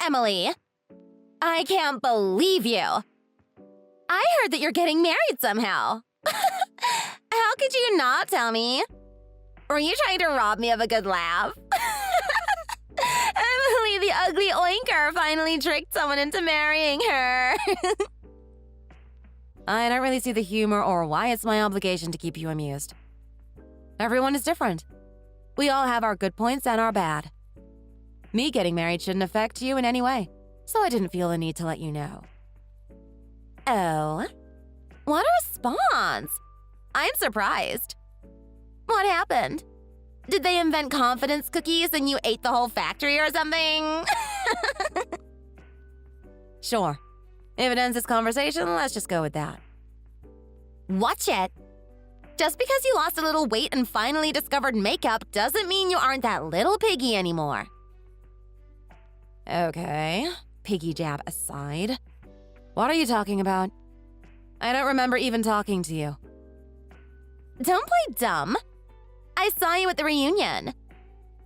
Emily! I can't believe you! I heard that you're getting married somehow. How could you not tell me? Were you trying to rob me of a good laugh? Emily, the ugly oinker, finally tricked someone into marrying her. I don't really see the humor or why it's my obligation to keep you amused. Everyone is different. We all have our good points and our bad. Me getting married shouldn't affect you in any way, so I didn't feel the need to let you know. Oh? What a response! I'm surprised. What happened? Did they invent confidence cookies and you ate the whole factory or something? Sure. If it ends this conversation, let's just go with that. Watch it! Just because you lost a little weight and finally discovered makeup doesn't mean you aren't that little piggy anymore. Okay, piggy jab aside. What are you talking about? I don't remember even talking to you. Don't play dumb. I saw you at the reunion.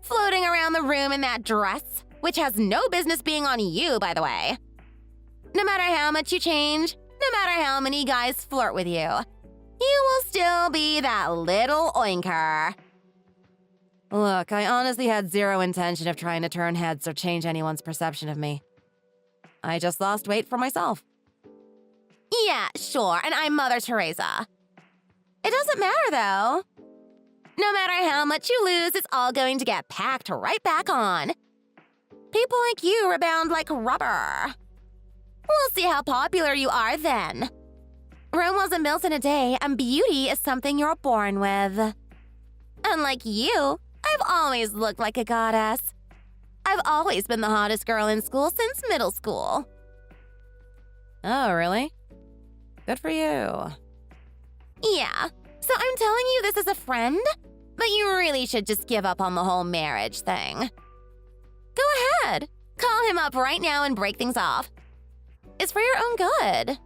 Floating around the room in that dress, which has no business being on you, by the way. No matter how much you change, no matter how many guys flirt with you, you will still be that little oinker. Look, I honestly had zero intention of trying to turn heads or change anyone's perception of me. I just lost weight for myself. Yeah, sure, and I'm Mother Teresa. It doesn't matter, though. No matter how much you lose, it's all going to get packed right back on. People like you rebound like rubber. We'll see how popular you are then. Rome wasn't built in a day, and beauty is something you're born with. Unlike you, I've always looked like a goddess. I've always been the hottest girl in school since middle school. Oh, really? Good for you. Yeah, so I'm telling you this as a friend, but you really should just give up on the whole marriage thing. Go ahead, call him up right now and break things off. It's for your own good.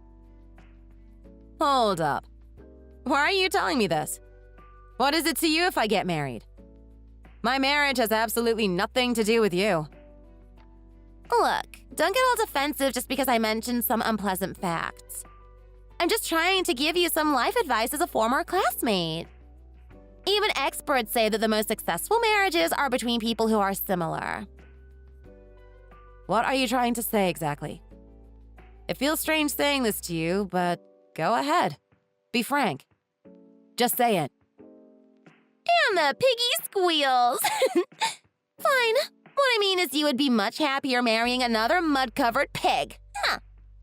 Hold up. Why are you telling me this? What is it to you if I get married? My marriage has absolutely nothing to do with you. Look, don't get all defensive just because I mentioned some unpleasant facts. I'm just trying to give you some life advice as a former classmate. Even experts say that the most successful marriages are between people who are similar. What are you trying to say exactly? It feels strange saying this to you, but go ahead. Be frank. Just say it. And the piggy squeals. Fine. What I mean is you would be much happier marrying another mud-covered pig. Huh.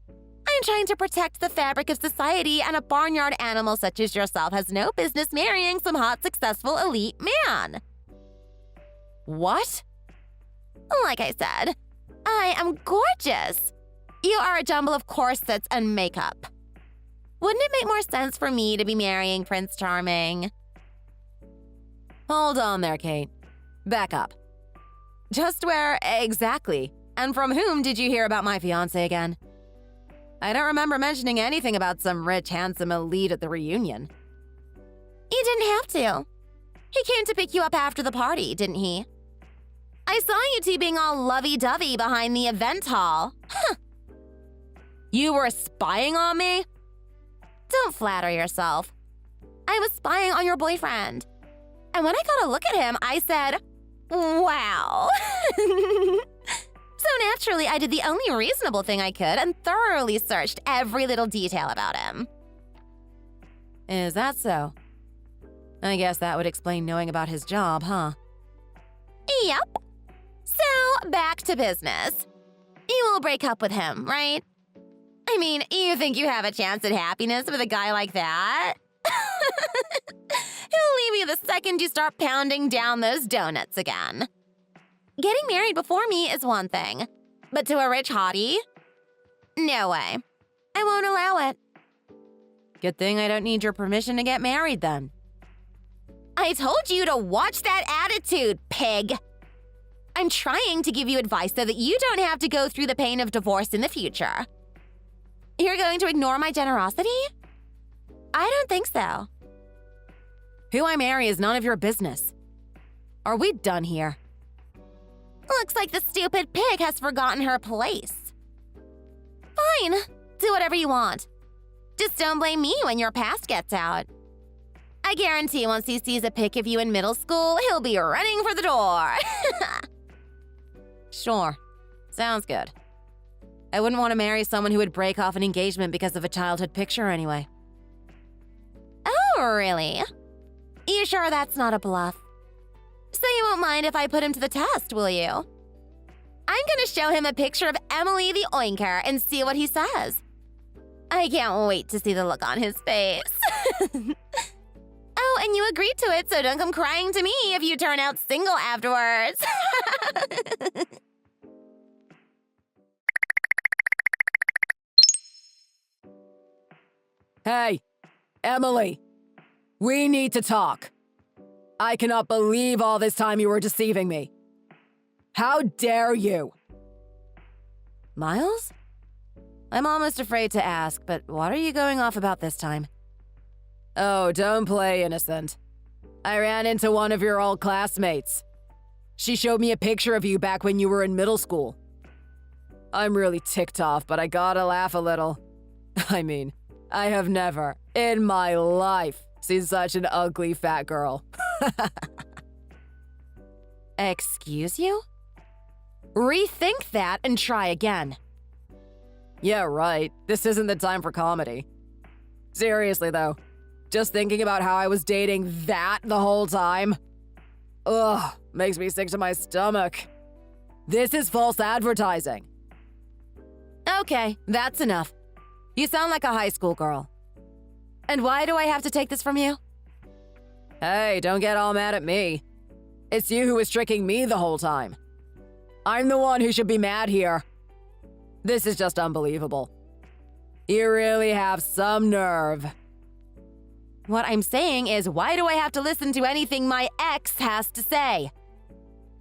I'm trying to protect the fabric of society, and a barnyard animal such as yourself has no business marrying some hot, successful, elite man. What? Like I said, I am gorgeous. You are a jumble of corsets and makeup. Wouldn't it make more sense for me to be marrying Prince Charming? Hold on there, Kate. Back up. Just where exactly, and from whom did you hear about my fiancé again? I don't remember mentioning anything about some rich, handsome elite at the reunion. He didn't have to. He came to pick you up after the party, didn't he? I saw you two being all lovey-dovey behind the event hall. Huh. You were spying on me? Don't flatter yourself. I was spying on your boyfriend. And when I got a look at him, I said, wow. So naturally, I did the only reasonable thing I could and thoroughly searched every little detail about him. Is that so? I guess that would explain knowing about his job, huh? Yep. So, back to business. You will break up with him, right? I mean, you think you have a chance at happiness with a guy like that? He'll leave you the second you start pounding down those donuts again. Getting married before me is one thing, but to a rich hottie? No way. I won't allow it. Good thing I don't need your permission to get married then. I told you to watch that attitude, pig. I'm trying to give you advice so that you don't have to go through the pain of divorce in the future. You're going to ignore my generosity? I don't think so. Who I marry is none of your business. Are we done here? Looks like the stupid pig has forgotten her place. Fine, do whatever you want. Just don't blame me when your past gets out. I guarantee once he sees a pic of you in middle school, he'll be running for the door. Sure, sounds good. I wouldn't want to marry someone who would break off an engagement because of a childhood picture anyway. Oh, really? You sure that's not a bluff? So you won't mind if I put him to the test, will you? I'm gonna show him a picture of Emily the Oinker and see what he says. I can't wait to see the look on his face. Oh, and you agreed to it, so don't come crying to me if you turn out single afterwards. Hey, Emily, we need to talk. I cannot believe all this time you were deceiving me. How dare you? Miles? I'm almost afraid to ask, but what are you going off about this time? Oh, don't play innocent. I ran into one of your old classmates. She showed me a picture of you back when you were in middle school. I'm really ticked off, but I gotta laugh a little. I mean, I have never, in my life, seen such an ugly fat girl. Excuse you? Rethink that and try again. Yeah, right. This isn't the time for comedy. Seriously, though, just thinking about how I was dating that the whole time. Ugh, makes me sick to my stomach. This is false advertising. Okay, that's enough. You sound like a high school girl. And why do I have to take this from you? Hey, don't get all mad at me. It's you who was tricking me the whole time. I'm the one who should be mad here. This is just unbelievable. You really have some nerve. What I'm saying is, why do I have to listen to anything my ex has to say?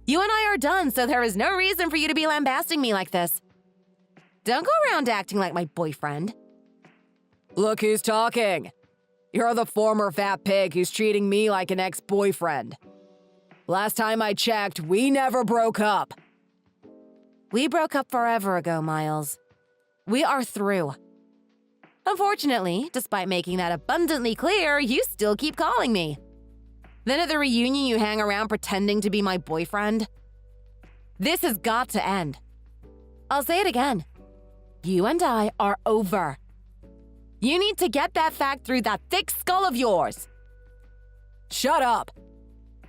You and I are done, so there is no reason for you to be lambasting me like this. Don't go around acting like my boyfriend. Look who's talking. You're the former fat pig who's treating me like an ex-boyfriend. Last time I checked, we never broke up. We broke up forever ago, Miles. We are through. Unfortunately, despite making that abundantly clear, you still keep calling me. Then at the reunion, you hang around pretending to be my boyfriend. This has got to end. I'll say it again. You and I are over. You need to get that fact through that thick skull of yours. Shut up.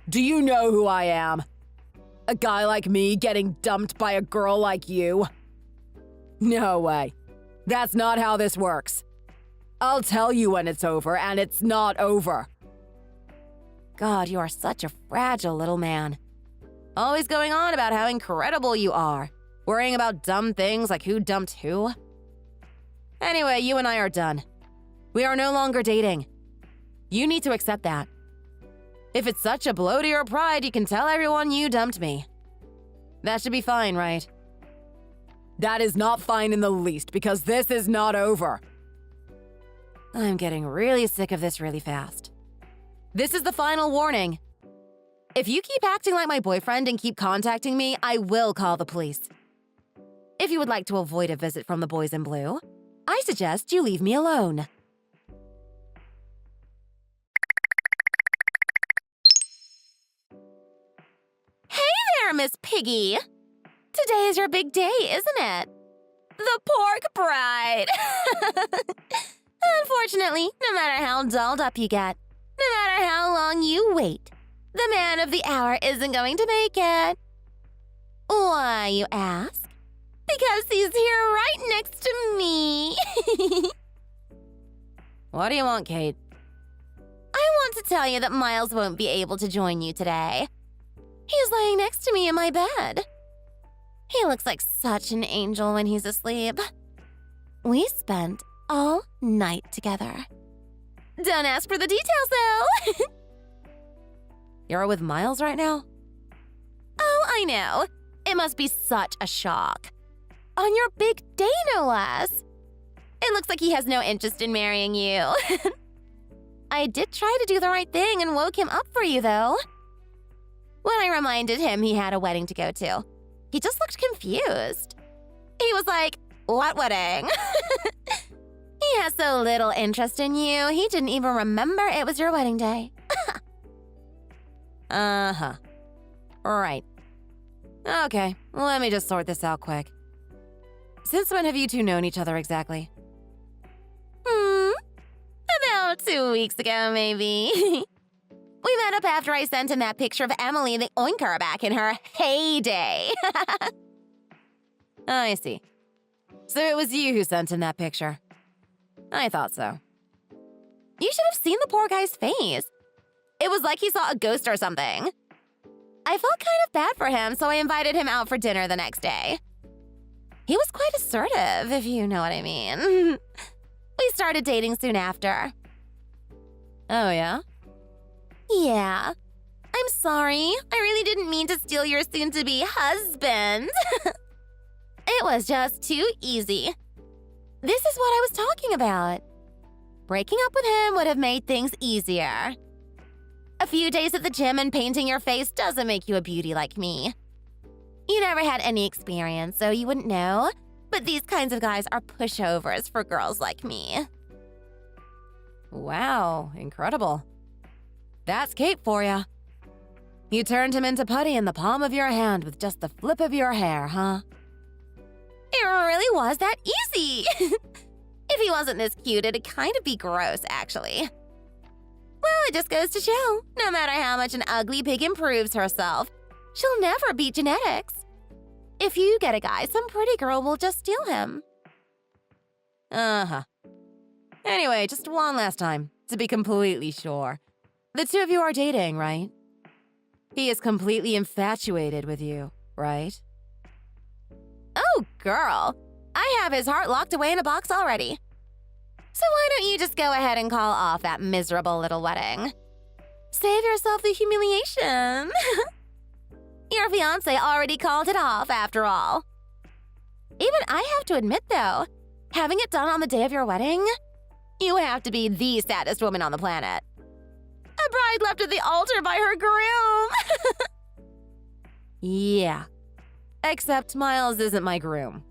Do you know who I am? A guy like me getting dumped by a girl like you? No way. That's not how this works. I'll tell you when it's over, and it's not over. God, you are such a fragile little man. Always going on about how incredible you are, worrying about dumb things like who dumped who. Anyway, you and I are done. We are no longer dating. You need to accept that. If it's such a blow to your pride, you can tell everyone you dumped me. That should be fine, right? That is not fine in the least, because this is not over. I'm getting really sick of this really fast. This is the final warning. If you keep acting like my boyfriend and keep contacting me, I will call the police. If you would like to avoid a visit from the boys in blue, I suggest you leave me alone. Hey there, Miss Piggy. Today is your big day, isn't it? The pork bride. Unfortunately, no matter how dolled up you get, no matter how long you wait, the man of the hour isn't going to make it. Why, you ask? Because he's here right next to me. What do you want, Kate? I want to tell you that Miles won't be able to join you today. He's laying next to me in my bed. He looks like such an angel when he's asleep. We spent all night together. Don't ask for the details, though. You're with Miles right now? Oh, I know. It must be such a shock. On your big day, no less. It looks like he has no interest in marrying you. I did try to do the right thing and woke him up for you, though. When I reminded him he had a wedding to go to, He just looked confused. He was like, "What wedding?" He has so little interest in you, he didn't even remember it was your wedding day. Uh-huh. Right. Okay, let me just sort this out quick. Since when have you two known each other exactly? About 2 weeks ago, maybe. We met up after I sent him that picture of Emily the Oinker back in her heyday. I see. So it was you who sent him that picture. I thought so. You should have seen the poor guy's face. It was like he saw a ghost or something. I felt kind of bad for him, so I invited him out for dinner the next day. He was quite assertive, if you know what I mean. We started dating soon after. Oh, yeah? Yeah. I'm sorry. I really didn't mean to steal your soon-to-be husband. It was just too easy. This is what I was talking about. Breaking up with him would have made things easier. A few days at the gym and painting your face doesn't make you a beauty like me. You never had any experience, so you wouldn't know. But these kinds of guys are pushovers for girls like me. Wow, incredible. That's Kate for ya. You turned him into putty in the palm of your hand with just the flip of your hair, huh? It really was that easy. If he wasn't this cute, it'd kind of be gross, actually. Well, it just goes to show, no matter how much an ugly pig improves herself, she'll never beat genetics. If you get a guy, some pretty girl will just steal him. Uh-huh. Anyway, just one last time, to be completely sure. The two of you are dating, right? He is completely infatuated with you, right? Oh, girl. I have his heart locked away in a box already. So why don't you just go ahead and call off that miserable little wedding? Save yourself the humiliation. Your fiancé already called it off, after all. Even I have to admit, though, having it done on the day of your wedding, you have to be the saddest woman on the planet. A bride left at the altar by her groom. Yeah. Except Miles isn't my groom.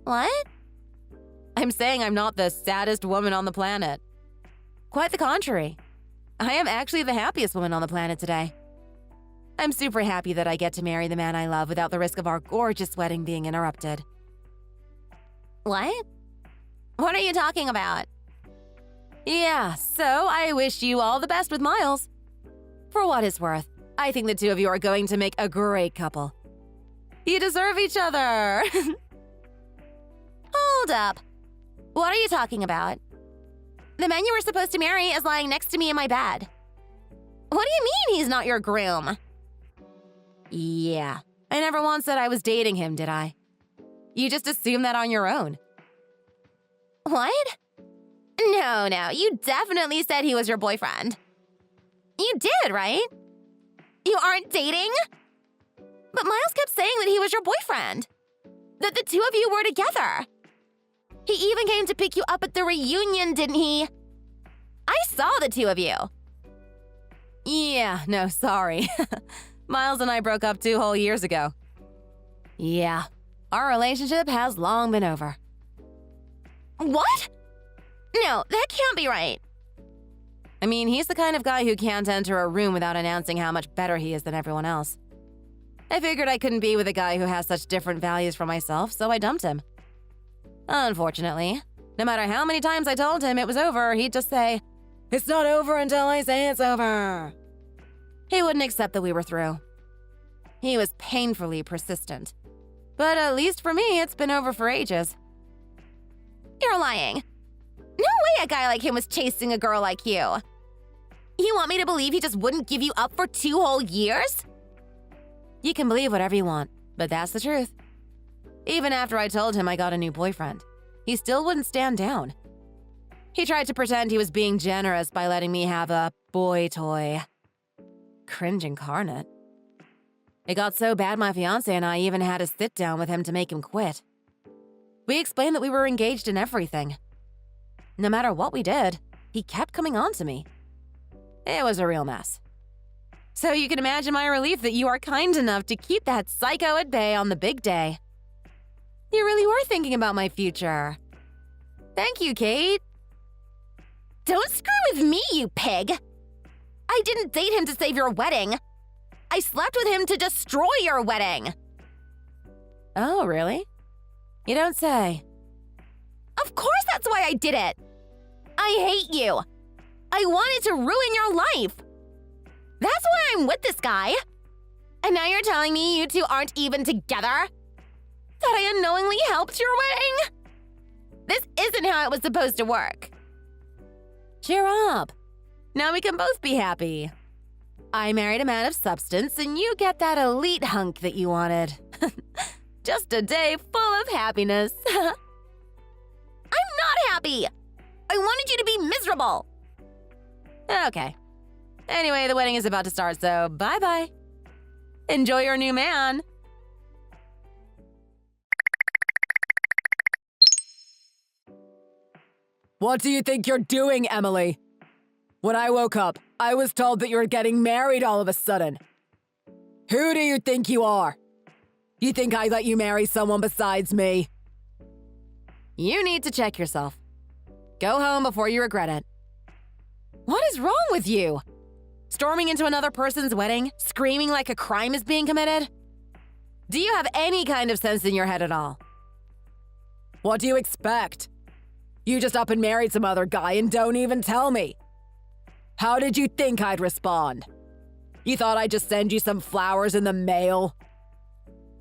What? I'm saying I'm not the saddest woman on the planet. Quite the contrary. I am actually the happiest woman on the planet today. I'm super happy that I get to marry the man I love without the risk of our gorgeous wedding being interrupted. What? What are you talking about? Yeah, so I wish you all the best with Miles. For what it's worth, I think the two of you are going to make a great couple. You deserve each other. Hold up. What are you talking about? The man you were supposed to marry is lying next to me in my bed. What do you mean he's not your groom? Yeah, I never once said I was dating him, did I? You just assumed that on your own. What? No, you definitely said he was your boyfriend. You did, right? You aren't dating? But Miles kept saying that he was your boyfriend. That the two of you were together. He even came to pick you up at the reunion, didn't he? I saw the two of you. Yeah, no, sorry. Miles and I broke up 2 whole years ago. Yeah, our relationship has long been over. What? No, that can't be right. I mean, he's the kind of guy who can't enter a room without announcing how much better he is than everyone else. I figured I couldn't be with a guy who has such different values from myself, so I dumped him. Unfortunately, no matter how many times I told him it was over, he'd just say, "It's not over until I say it's over." He wouldn't accept that we were through. He was painfully persistent. But at least for me, it's been over for ages. You're lying. No way a guy like him was chasing a girl like you. You want me to believe he just wouldn't give you up for 2 whole years? You can believe whatever you want, but that's the truth. Even after I told him I got a new boyfriend, he still wouldn't stand down. He tried to pretend he was being generous by letting me have a boy toy. Cringe incarnate. It got so bad my fiancé and I even had a sit down with him to make him quit. We explained that we were engaged in everything. No matter what we did, he kept coming on to me. It was a real mess. So you can imagine my relief that you are kind enough to keep that psycho at bay on the big day. You really were thinking about my future. Thank you, Kate. Don't screw with me, you pig! I didn't date him to save your wedding. I slept with him to destroy your wedding. Oh, really? You don't say. Of course that's why I did it. I hate you. I wanted to ruin your life. That's why I'm with this guy. And now you're telling me you two aren't even together? That I unknowingly helped your wedding? This isn't how it was supposed to work. Cheer up. Now we can both be happy. I married a man of substance, and you get that elite hunk that you wanted. Just a day full of happiness. I'm not happy. I wanted you to be miserable. Okay. Anyway, the wedding is about to start, so bye-bye. Enjoy your new man. What do you think you're doing, Emily? When I woke up, I was told that you were getting married all of a sudden. Who do you think you are? You think I'd let you marry someone besides me? You need to check yourself. Go home before you regret it. What is wrong with you? Storming into another person's wedding, screaming like a crime is being committed? Do you have any kind of sense in your head at all? What do you expect? You just up and married some other guy and don't even tell me. How did you think I'd respond? You thought I'd just send you some flowers in the mail?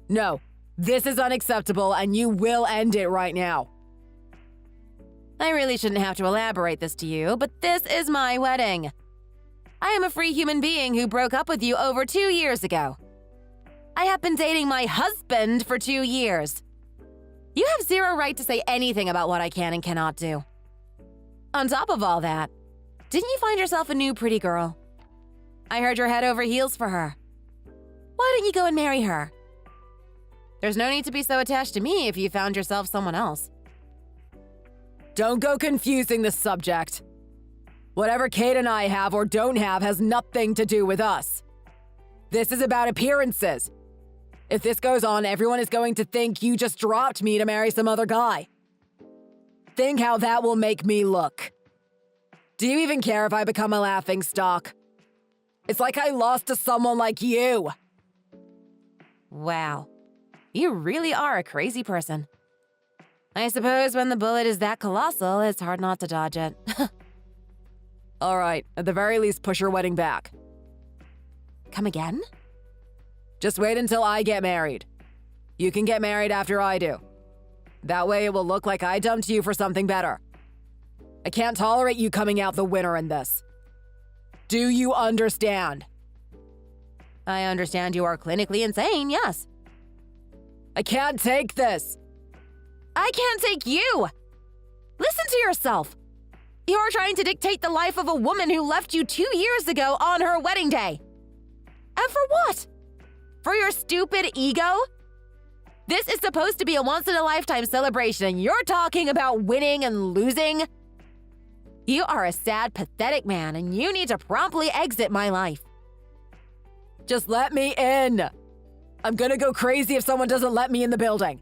No, this is unacceptable and you will end it right now. I really shouldn't have to elaborate this to you, but this is my wedding. I am a free human being who broke up with you over 2 years ago. I have been dating my husband for 2 years. You have zero right to say anything about what I can and cannot do. On top of all that, didn't you find yourself a new pretty girl? I heard you're head over heels for her. Why don't you go and marry her? There's no need to be so attached to me if you found yourself someone else. Don't go confusing the subject. Whatever Kate and I have or don't have has nothing to do with us. This is about appearances. If this goes on, everyone is going to think you just dropped me to marry some other guy. Think how that will make me look. Do you even care if I become a laughingstock? It's like I lost to someone like you. Wow. You really are a crazy person. I suppose when the bullet is that colossal, it's hard not to dodge it. All right, at the very least, push your wedding back. Come again? Just wait until I get married. You can get married after I do. That way it will look like I dumped you for something better. I can't tolerate you coming out the winner in this. Do you understand? I understand you are clinically insane, yes. I can't take this. I can't take you! Listen to yourself! You're trying to dictate the life of a woman who left you 2 years ago on her wedding day. And for what? For your stupid ego? This is supposed to be a once-in-a-lifetime celebration, and you're talking about winning and losing? You are a sad, pathetic man, and you need to promptly exit my life. Just let me in. I'm gonna go crazy if someone doesn't let me in the building.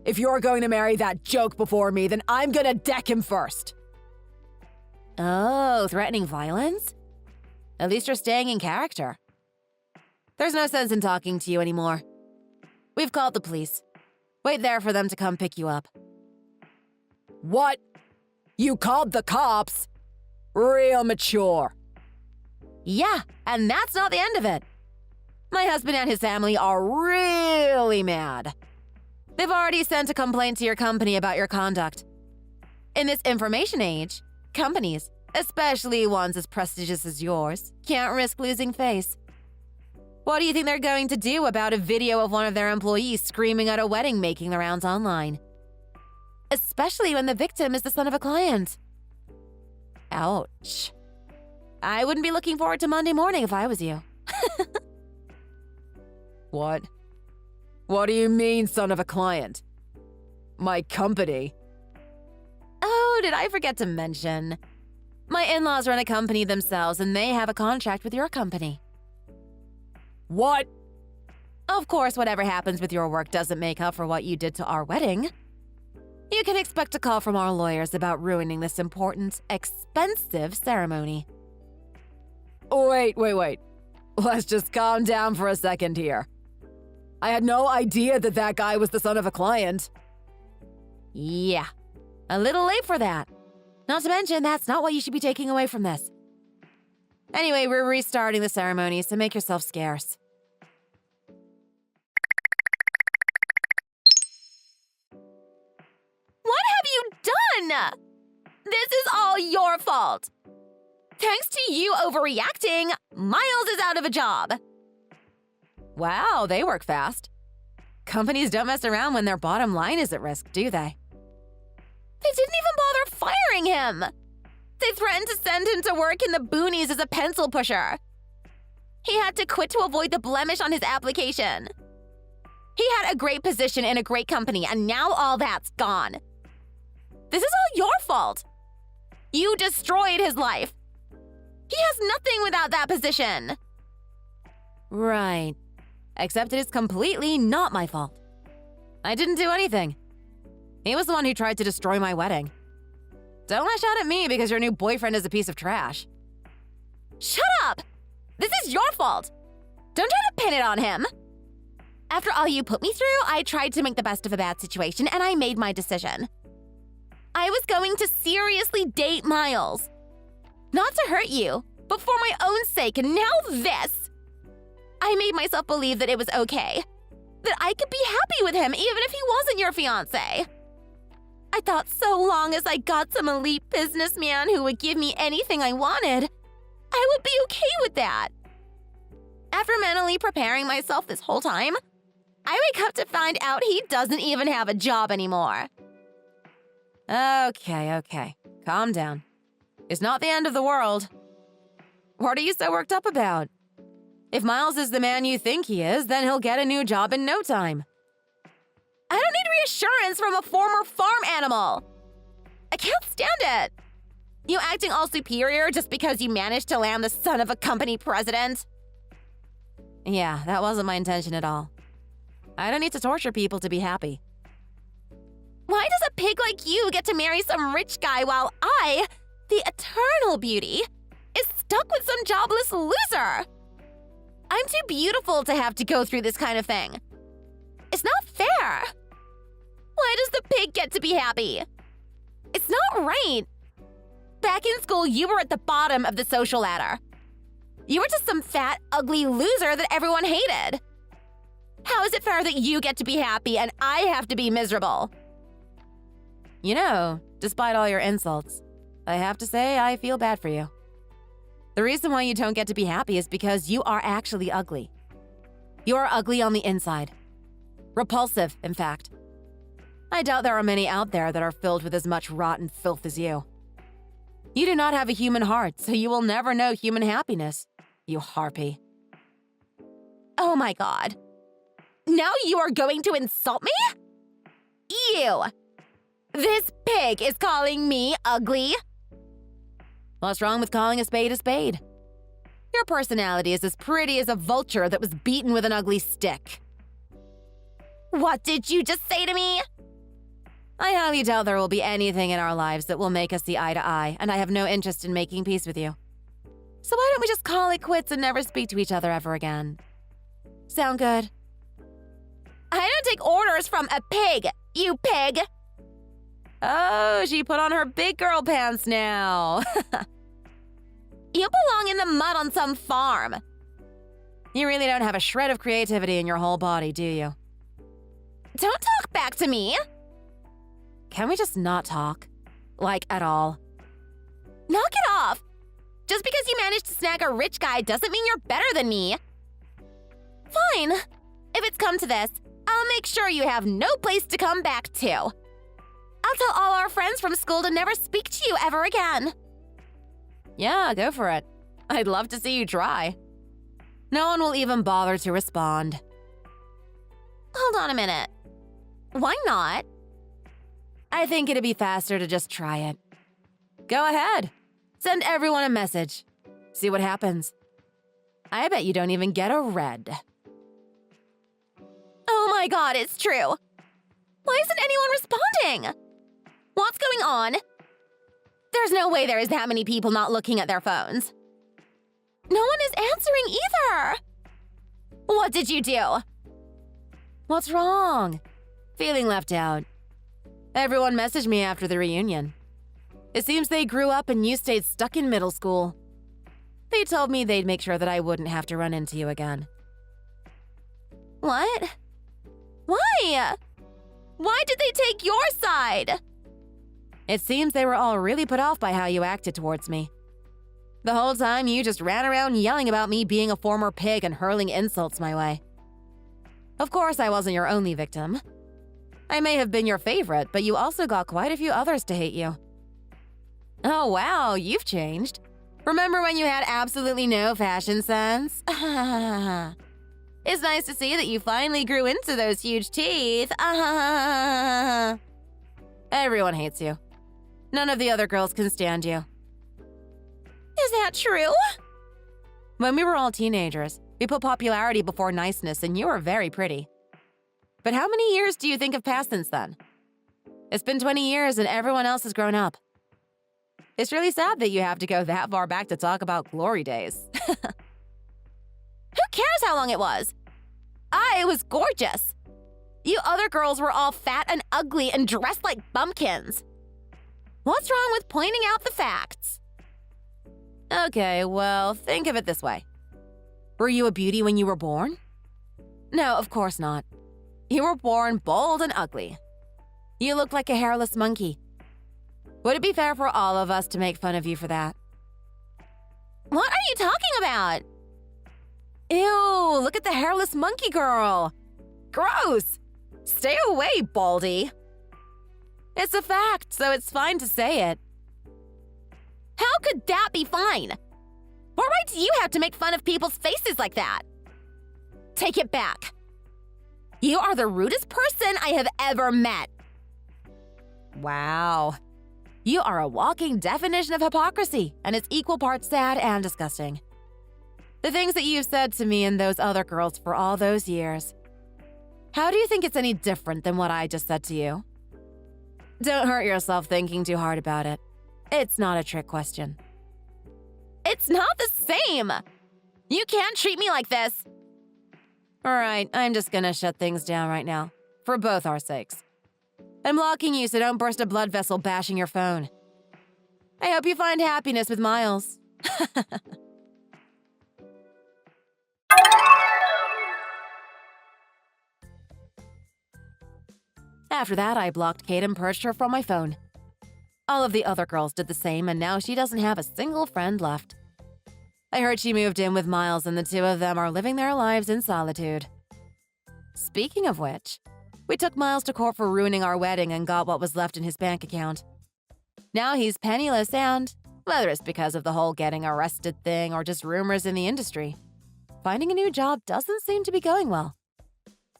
If you're going to marry that joke before me, then I'm gonna deck him first. Oh, threatening violence? At least you're staying in character. There's no sense in talking to you anymore. We've called the police. Wait there for them to come pick you up. What? You called the cops? Real mature. Yeah, and that's not the end of it. My husband and his family are really mad. They've already sent a complaint to your company about your conduct. In this information age, companies, especially ones as prestigious as yours, can't risk losing face. What do you think they're going to do about a video of one of their employees screaming at a wedding making the rounds online? Especially when the victim is the son of a client. Ouch. I wouldn't be looking forward to Monday morning if I was you. What? What do you mean, son of a client? My company? Oh, did I forget to mention? My in-laws run a company themselves and they have a contract with your company. What? Of course, whatever happens with your work doesn't make up for what you did to our wedding. You can expect a call from our lawyers about ruining this important, expensive ceremony. Wait. Let's just calm down for a second here. I had no idea that guy was the son of a client. Yeah, a little late for that. Not to mention, that's not what you should be taking away from this. Anyway, we're restarting the ceremony, so make yourself scarce. What have you done? This is all your fault. Thanks to you overreacting, Miles is out of a job. Wow, they work fast. Companies don't mess around when their bottom line is at risk, do they? They didn't even bother firing him. They threatened to send him to work in the boonies as a pencil pusher. He had to quit to avoid the blemish on his application. He had a great position in a great company, and now all that's gone. This is all your fault. You destroyed his life. He has nothing without that position. Right. Except it is completely not my fault. I didn't do anything. He was the one who tried to destroy my wedding. Don't lash out at me because your new boyfriend is a piece of trash. Shut up! This is your fault. Don't try to pin it on him. After all you put me through, I tried to make the best of a bad situation, and I made my decision. I was going to seriously date Miles. Not to hurt you, but for my own sake, and now this. I made myself believe that it was okay. That I could be happy with him even if he wasn't your fiancé. I thought so long as I got some elite businessman who would give me anything I wanted, I would be okay with that. After mentally preparing myself this whole time, I wake up to find out he doesn't even have a job anymore. Okay. Calm down. It's not the end of the world. What are you so worked up about? If Miles is the man you think he is, then he'll get a new job in no time. I don't need reassurance from a former farm animal. I can't stand it. You acting all superior just because you managed to land the son of a company president? Yeah, that wasn't my intention at all. I don't need to torture people to be happy. Why does a pig like you get to marry some rich guy while I, the eternal beauty, is stuck with some jobless loser? I'm too beautiful to have to go through this kind of thing. It's not fair. Why does the pig get to be happy? It's not right. Back in school, you were at the bottom of the social ladder. You were just some fat, ugly loser that everyone hated. How is it fair that you get to be happy and I have to be miserable? You know, despite all your insults, I have to say I feel bad for you. The reason why you don't get to be happy is because you are actually ugly. You are ugly on the inside. Repulsive, in fact. I doubt there are many out there that are filled with as much rotten filth as you. You do not have a human heart, so you will never know human happiness, you harpy. Oh my God. Now you are going to insult me? Ew! This pig is calling me ugly? What's wrong with calling a spade a spade? Your personality is as pretty as a vulture that was beaten with an ugly stick. What did you just say to me? I highly doubt there will be anything in our lives that will make us see eye to eye, and I have no interest in making peace with you. So why don't we just call it quits and never speak to each other ever again? Sound good? I don't take orders from a pig, you pig! Oh, she put on her big girl pants now. You belong in the mud on some farm. You really don't have a shred of creativity in your whole body, do you? Don't talk back to me! Can we just not talk? Like, at all? Knock it off! Just because you managed to snag a rich guy doesn't mean you're better than me. Fine. If it's come to this, I'll make sure you have no place to come back to. I'll tell all our friends from school to never speak to you ever again. Yeah, go for it. I'd love to see you try. No one will even bother to respond. Hold on a minute. Why not? I think it'd be faster to just try it. Go ahead. Send everyone a message. See what happens. I bet you don't even get a red. Oh my god, it's true! Why isn't anyone responding? What's going on? There's no way there is that many people not looking at their phones. No one is answering either! What did you do? What's wrong? Feeling left out. Everyone messaged me after the reunion. It seems they grew up and you stayed stuck in middle school. They told me they'd make sure that I wouldn't have to run into you again. What? Why? Why did they take your side? It seems they were all really put off by how you acted towards me. The whole time you just ran around yelling about me being a former pig and hurling insults my way. Of course, I wasn't your only victim. I may have been your favorite, but you also got quite a few others to hate you. Oh wow, you've changed. Remember when you had absolutely no fashion sense? It's nice to see that you finally grew into those huge teeth. Everyone hates you. None of the other girls can stand you. Is that true? When we were all teenagers, we put popularity before niceness, and you were very pretty. But how many years do you think have passed since then? It's been 20 years and everyone else has grown up. It's really sad that you have to go that far back to talk about glory days. Who cares how long it was? I was gorgeous. You other girls were all fat and ugly and dressed like bumpkins. What's wrong with pointing out the facts? Okay, well, think of it this way. Were you a beauty when you were born? No, of course not. You were born bold and ugly. You looked like a hairless monkey. Would it be fair for all of us to make fun of you for that? What are you talking about? Ew, look at the hairless monkey girl. Gross. Stay away, Baldy. It's a fact, so it's fine to say it. How could that be fine? What right do you have to make fun of people's faces like that? Take it back. You are the rudest person I have ever met. Wow. You are a walking definition of hypocrisy, and it's equal parts sad and disgusting. The things that you've said to me and those other girls for all those years. How do you think it's any different than what I just said to you? Don't hurt yourself thinking too hard about it. It's not a trick question. It's not the same! You can't treat me like this! Alright, I'm just gonna shut things down right now, for both our sakes. I'm blocking you so don't burst a blood vessel bashing your phone. I hope you find happiness with Miles. After that, I blocked Kate and purged her from my phone. All of the other girls did the same, and now she doesn't have a single friend left. I heard she moved in with Miles, and the two of them are living their lives in solitude. Speaking of which, we took Miles to court for ruining our wedding and got what was left in his bank account. Now he's penniless and, whether it's because of the whole getting arrested thing or just rumors in the industry, finding a new job doesn't seem to be going well.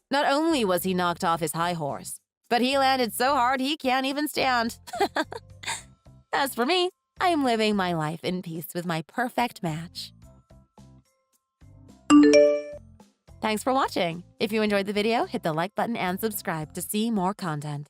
Not only was he knocked off his high horse, but he landed so hard he can't even stand. As for me, I am living my life in peace with my perfect match. Thanks for watching. If you enjoyed the video, hit the like button and subscribe to see more content.